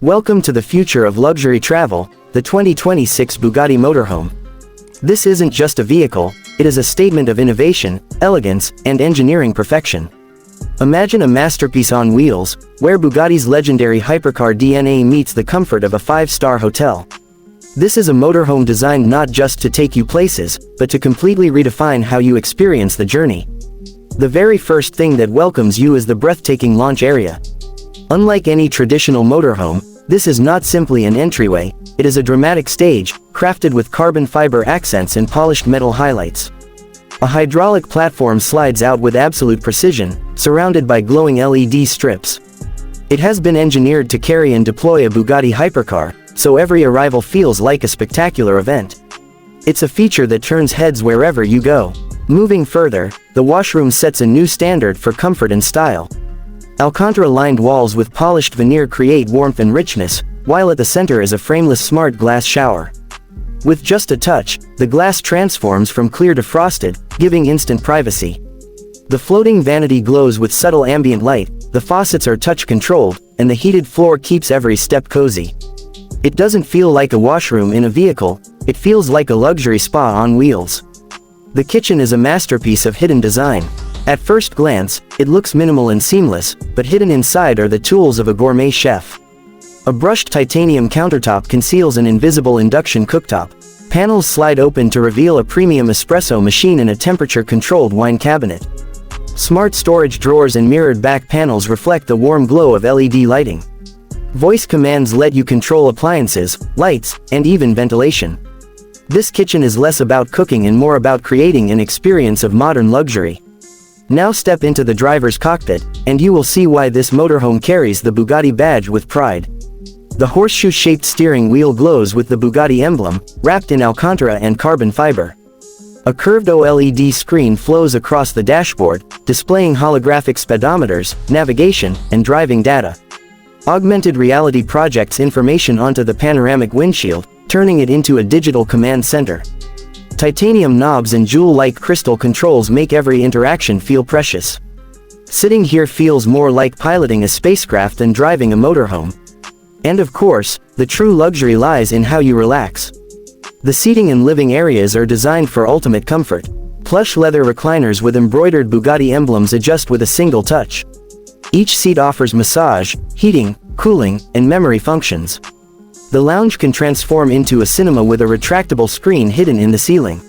Welcome to the future of luxury travel, the 2026 Bugatti Motorhome. This isn't just a vehicle, it is a statement of innovation, elegance, and engineering perfection. Imagine a masterpiece on wheels, where Bugatti's legendary hypercar DNA meets the comfort of a five-star hotel. This is a motorhome designed not just to take you places, but to completely redefine how you experience the journey. The very first thing that welcomes you is the breathtaking launch area. Unlike any traditional motorhome, this is not simply an entryway, it is a dramatic stage, crafted with carbon fiber accents and polished metal highlights. A hydraulic platform slides out with absolute precision, surrounded by glowing LED strips. It has been engineered to carry and deploy a Bugatti hypercar, so every arrival feels like a spectacular event. It's a feature that turns heads wherever you go. Moving further, the washroom sets a new standard for comfort and style. Alcantara-lined walls with polished veneer create warmth and richness, while at the center is a frameless smart glass shower. With just a touch, the glass transforms from clear to frosted, giving instant privacy. The floating vanity glows with subtle ambient light, the faucets are touch-controlled, and the heated floor keeps every step cozy. It doesn't feel like a washroom in a vehicle, it feels like a luxury spa on wheels. The kitchen is a masterpiece of hidden design. At first glance, it looks minimal and seamless, but hidden inside are the tools of a gourmet chef. A brushed titanium countertop conceals an invisible induction cooktop. Panels slide open to reveal a premium espresso machine and a temperature-controlled wine cabinet. Smart storage drawers and mirrored back panels reflect the warm glow of LED lighting. Voice commands let you control appliances, lights, and even ventilation. This kitchen is less about cooking and more about creating an experience of modern luxury. Now step into the driver's cockpit, and you will see why this motorhome carries the Bugatti badge with pride. The horseshoe-shaped steering wheel glows with the Bugatti emblem, wrapped in Alcantara and carbon fiber. A curved OLED screen flows across the dashboard, displaying holographic speedometers, navigation, and driving data. Augmented reality projects information onto the panoramic windshield, turning it into a digital command center. Titanium knobs and jewel-like crystal controls make every interaction feel precious. Sitting here feels more like piloting a spacecraft than driving a motorhome. And of course, the true luxury lies in how you relax. The seating and living areas are designed for ultimate comfort. Plush leather recliners with embroidered Bugatti emblems adjust with a single touch. Each seat offers massage, heating, cooling, and memory functions. The lounge can transform into a cinema with a retractable screen hidden in the ceiling.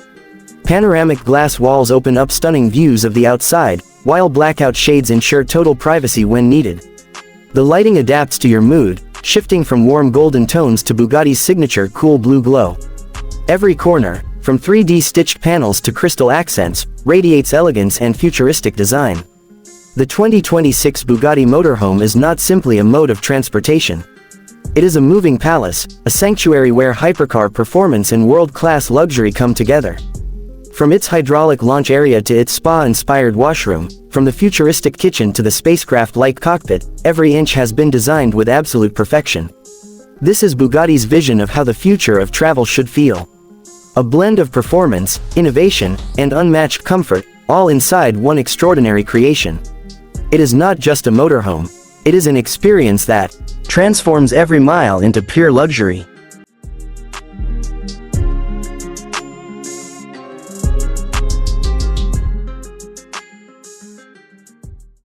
Panoramic glass walls open up stunning views of the outside, while blackout shades ensure total privacy when needed. The lighting adapts to your mood, shifting from warm golden tones to Bugatti's signature cool blue glow. Every corner, from 3D stitched panels to crystal accents, radiates elegance and futuristic design. The 2026 Bugatti Motorhome is not simply a mode of transportation. It is a moving palace, a sanctuary where hypercar performance and world-class luxury come together. From its hydraulic launch area to its spa-inspired washroom, from the futuristic kitchen to the spacecraft-like cockpit, every inch has been designed with absolute perfection. This is Bugatti's vision of how the future of travel should feel. A blend of performance, innovation, and unmatched comfort, all inside one extraordinary creation. It is not just a motorhome. It is an experience that transforms every mile into pure luxury.